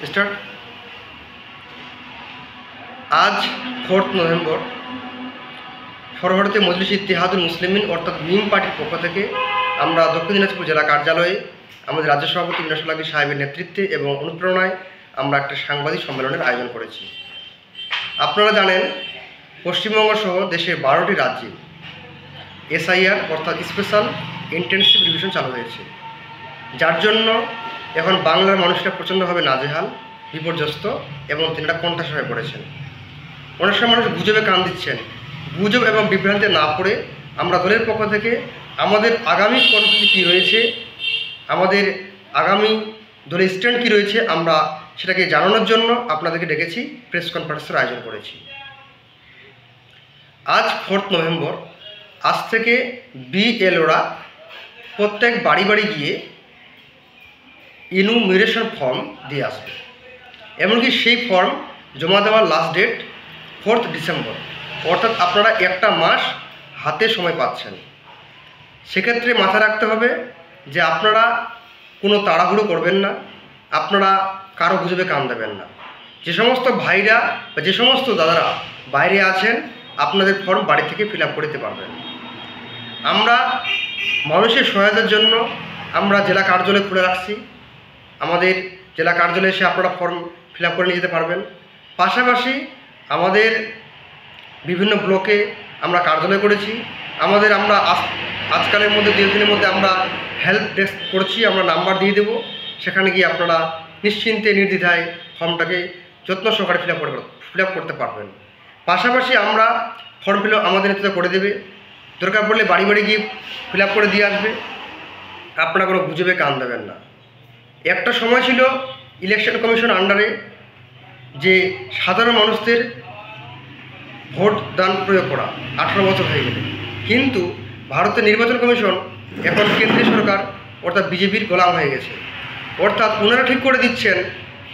Start. আজ 4 November সর্বভারতীয় মজলিস ইত্তেহাদুল মুসলিমিন অর্থাৎ মিম পার্টির পক্ষ থেকে আমরা দক্ষিণ দিনাজপুর জেলা কার্যালয়ে আমাদের রাজ্য সভাপতি মিনাসুল হক সাহেবের নেতৃত্বে এবং অনুপ্রেরণায় আমরা একটা সাংবাদিক সম্মেলনের আয়োজন করেছি। আপনারা জানেন, পশ্চিমবঙ্গ সহ দেশের 12টি রাজ্যে SIR অর্থাৎ স্পেশাল ইন্টেনসিভ রিভিশন চালু হয়েছে, যার জন্য এখন বাংলার মানুষরা প্রচণ্ডভাবে নাজেহাল, বিপর্যস্ত এবং তিনারা কণ্ঠাসা হয়ে পড়েছেন। অনেক সময় মানুষ গুজবে কান দিচ্ছেন। গুজব এবং বিভ্রান্তি না পড়ে আমরা দলের পক্ষ থেকে আমাদের আগামী কর্মসূচি কী রয়েছে, আমাদের আগামী দলের স্ট্যান্ড কী রয়েছে, আমরা সেটাকে জানানোর জন্য আপনাদেরকে ডেকেছি, প্রেস কনফারেন্সের আয়োজন করেছি। আজ 4 নভেম্বর, আজ থেকে BLOরা প্রত্যেক বাড়ি বাড়ি গিয়ে ইনুমিরেশন ফর্ম দিয়ে আসবে। এমনকি সেই ফর্ম জমা দেওয়ার লাস্ট ডেট 4 ডিসেম্বর, অর্থাৎ আপনারা একটা মাস হাতে সময় পাচ্ছেন। সেক্ষেত্রে মাথায় রাখতে হবে যে আপনারা কোনো তাড়াহুড়ো করবেন না, আপনারা কারো গুজবে কান দেবেন না। যে সমস্ত ভাইরা বা যে সমস্ত দাদারা বাইরে আছেন, আপনাদের ফর্ম বাড়ি থেকে ফিল আপ করতে পারবেন। আমরা মানুষের সহায়তার জন্য আমরা জেলা কার্যালয় খুলে রাখছি। আমাদের জেলা কার্যালয়ে এসে আপনারা ফর্ম ফিল আপ করে নিয়ে যেতে পারবেন। পাশাপাশি আমাদের বিভিন্ন ব্লকে আমরা কার্যালয় করেছি। আমরা আজকালের মধ্যে 2 দিনের মধ্যে আমরা হেল্প ডেস্ক করছি, আমরা নাম্বার দিয়ে দেবো। সেখানে গিয়ে আপনারা নিশ্চিন্তে নির্দ্বিধায় ফর্মটাকে যত্ন সহকারে ফিল আপ করতে পারবেন। পাশাপাশি আমরা ফর্ম ফিল আপ আমাদের নেতৃত্ব করে দেবে, দরকার পড়লে বাড়ি বাড়ি গিয়ে ফিল আপ করে দিয়ে আসবে। আপনারা কোনো গুজবে কান দেবেন না। একটা সময় ছিল ইলেকশন কমিশন আন্ডারে যে সাধারণ মানুষদের ভোট দান প্রয়োগ করা 18 বছর হয়ে গেল, কিন্তু ভারতের নির্বাচন কমিশন এখন কেন্দ্রীয় সরকার অর্থাৎ বিজেপির গোলাম হয়ে গেছে। অর্থাৎ ওনারা ঠিক করে দিচ্ছেন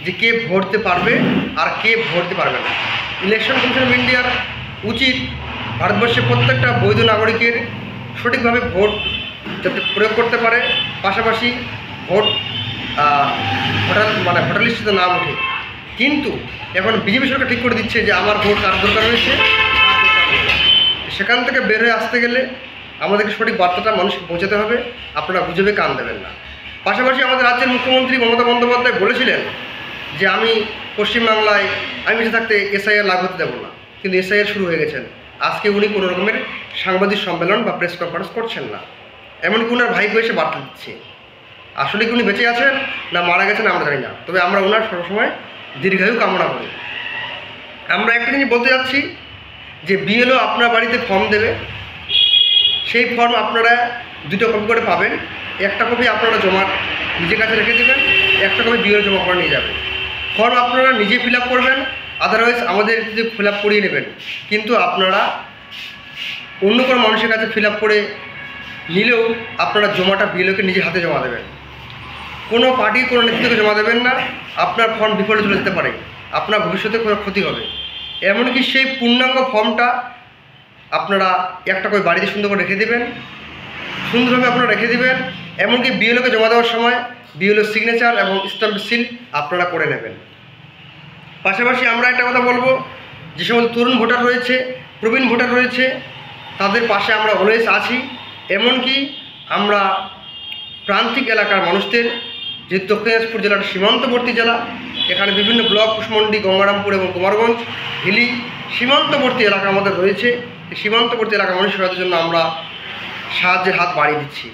যে কে ভোট দিতে পারবে আর কে ভোট দিতে পারবে না। ইলেকশন কমিশন অফ ইন্ডিয়ার উচিত ভারতবর্ষের প্রত্যেকটা বৈধ নাগরিকের সঠিকভাবে ভোট যাতে প্রয়োগ করতে পারে, পাশাপাশি ভোটার লিস্টে নাম ওঠে। কিন্তু এখন বিজেপি সরকার ঠিক করে দিচ্ছে যে আমার ভোট কার দরকার রয়েছে। সেখান থেকে বের হয়ে আসতে গেলে আমাদেরকে সঠিক বার্তাটা মানুষকে পৌঁছাতে হবে, আপনারা গুজবে কান দেবেন না। পাশাপাশি আমাদের রাজ্যের মুখ্যমন্ত্রী মমতা বন্দ্যোপাধ্যায় বলেছিলেন যে আমি পশ্চিমবাংলায় আমি বেঁচে থাকতে SIR লাগু হতে দেবো না, কিন্তু SIR শুরু হয়ে গেছেন। আজকে উনি কোনো রকমের সাংবাদিক সম্মেলন বা প্রেস কনফারেন্স করছেন না, এমনকি ওনার ভাইকে এসে বার্তা দিচ্ছে। আসলে কি উনি বেঁচে আছেন না মারা গেছেন আমরা জানি না, তবে আমরা ওনার সবসময় দীর্ঘায়ু কামনা করি। আমরা একটা জিনিস বলতে যাচ্ছি যে BLO আপনার বাড়িতে ফর্ম দেবে, সেই ফর্ম আপনারা 2টো কপি করে পাবেন। একটা কপি আপনারা নিজের কাছে রেখে দেবেন, একটা কপি BLO জমা করে নিয়ে যাবেন। ফর্ম আপনারা নিজে ফিল আপ করবেন, আদারওয়াইজ আমাদের ফিল আপ করিয়ে নেবেন। কিন্তু আপনারা অন্য কোনো মানুষের কাছে ফিল আপ করে নিলেও আপনারা জমাটা BLOকে নিজে হাতে জমা দেবেন। কোনো পার্টির কোনো নেতৃত্বকে জমা দেবেন না, আপনার ফর্ম বিফলে চলে যেতে পারে, আপনার ভবিষ্যতে কোনো ক্ষতি হবে। এমনকি সেই পূর্ণাঙ্গ ফর্মটা আপনারা একটা করে বাড়িতে সুন্দর করে রেখে দেবেন, সুন্দরভাবে আপনারা রেখে দেবেন। এমনকি BLOকে জমা দেওয়ার সময় BLO সিগনেচার এবং স্ট্যাম্প সিল আপনারা করে নেবেন। পাশাপাশি আমরা একটা কথা বলবো, যে সমস্ত তরুণ ভোটার রয়েছে, প্রবীণ ভোটার রয়েছে, তাদের পাশে আমরা অলওয়েজ আছি। এমনকি আমরা প্রান্তিক এলাকার মানুষদের, যে দক্ষিণ দিনাজপুর জেলার সীমান্তবর্তী জেলা, এখানে বিভিন্ন ব্লক, কুশমন্ডি, গঙ্গারামপুর এবং কুমারগঞ্জ, হিলি সীমান্তবর্তী এলাকা আমাদের রয়েছে। এই সীমান্তবর্তী এলাকার মানুষ সহায়তার জন্য আমরা সাহায্যের হাত বাড়িয়ে দিচ্ছি।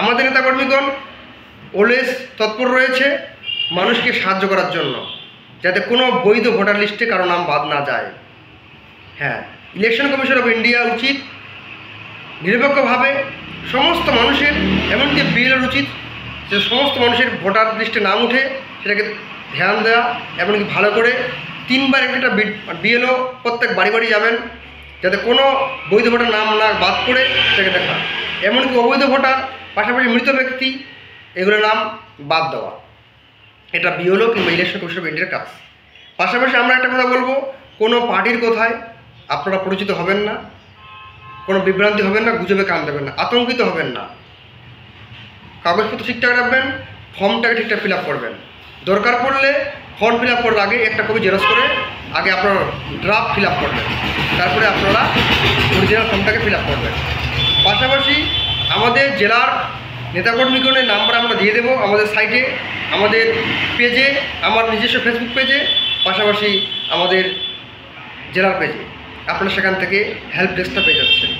আমাদের নেতাকর্মীগণ অলওয়েজ তৎপর রয়েছে মানুষকে সাহায্য করার জন্য, যাতে কোনো বৈধ ভোটার লিস্টে কারো নাম বাদ না যায়। হ্যাঁ, ইলেকশন কমিশন অফ ইন্ডিয়া উচিত নিরপেক্ষভাবে সমস্ত মানুষের, এমনকি BLOর উচিত যে সমস্ত মানুষের ভোটার লিস্টে নাম উঠে সেটাকে ধ্যান দেওয়া, এমনকি ভালো করে 3বার একটা BLO প্রত্যেক বাড়ি বাড়ি যাবেন, যাতে কোনো বৈধ ভোটার নাম না বাদ পড়ে সেটাকে দেখা। এমনকি অবৈধ ভোটার, পাশাপাশি মৃত ব্যক্তি, এগুলোর নাম বাদ দেওয়া, এটা BLO কিংবা ইলেকশন কমিশন অফ ইন্ডিয়ার কাজ। পাশাপাশি আমরা একটা কথা বলবো, কোনো পার্টির কথায় আপনারা পরিচিত হবেন না, কোনো বিভ্রান্তি হবেন না, গুজবে কান দেবেন না, আতঙ্কিত হবেন না। কাগজপত্র ঠিকঠাক রাখবেন, ফর্মটাকে ঠিকঠাক ফিল আপ করবেন। দরকার পড়লে ফর্ম ফিল আপ করার আগে একটা কপি জেরক্স করে আগে আপনার ড্রাফট ফিল আপ করবেন, তারপরে আপনারা অরিজিনাল ফর্মটাকে ফিল আপ করবেন। পাশাপাশি আমাদের জেলার নেতাকর্মীগণের নাম্বার আমরা দিয়ে দেবো আমাদের সাইটে, আমাদের পেজে, আমার নিজস্ব ফেসবুক পেজে, পাশাপাশি আমাদের জেলার পেজে। আপনারা সেখান থেকে হেল্প ডেস্কটা পেয়ে যাচ্ছেন।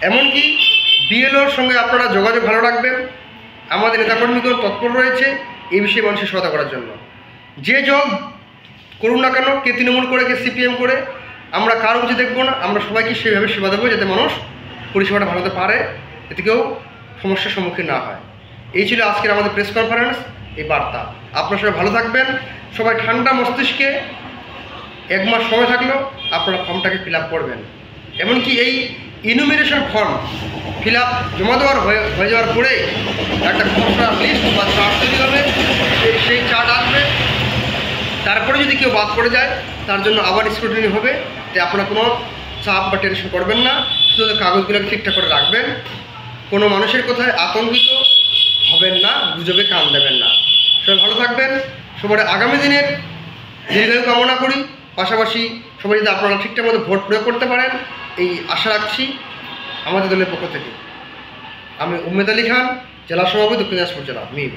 এমনকি বিএলওর সঙ্গে আপনারা যোগাযোগ ভালো রাখবেন। আমাদের নেতাকর্মীগণ তৎপর রয়েছে এই বিষয়ে মানুষের সহায়তা করার জন্য। যে জব করুন না কেন, কে তৃণমূল করে, কে সিপিএম করে, আমরা কারো বুঝে দেখবো না, আমরা সবাইকে সেইভাবে সেবা দেবো যাতে মানুষ পরিষেবাটা ভালো হতে পারে, এতে কেউ সমস্যার সম্মুখীন না হয়। এই ছিল আজকের আমাদের প্রেস কনফারেন্স, এই বার্তা। আপনারা সবাই ভালো থাকবেন, সবাই ঠান্ডা মস্তিষ্কে, 1 মাস সময় থাকলেও আপনারা ফর্মটাকে ফিল আপ করবেন। এমনকি এই ইনুমিনেশন ফর্ম ফিল আপ জমা দেওয়ার হয়ে যাওয়ার পরে একটা খসড়া লিস্ট বা চার্ট তৈরি হবে, সেই চার্ট আসবে। তারপরে যদি কেউ বাদ পড়ে যায় তার জন্য আবার স্ক্রুটিনি হবে। তাই আপনারা কোনো চাপ বা টেনশন করবেন না, শুধু কাগজগুলোকে ঠিকঠাক করে রাখবেন। কোনো মানুষের কথায় আতঙ্কিত হবেন না, গুজবে কান দেবেন না। সবাই ভালো থাকবেন, সবার আগামী দিনের দীর্ঘায়ু কামনা করি। পাশাপাশি সবাই যদি আপনারা ঠিকঠাক মতো ভোট প্রয়োগ করতে পারেন এই আশা রাখছি আমাদের দলের পক্ষ থেকে। আমি উম্মেদ আলী খান, জেলা সভাপতি, দক্ষিণ দিনাজপুর জেলা, মিম।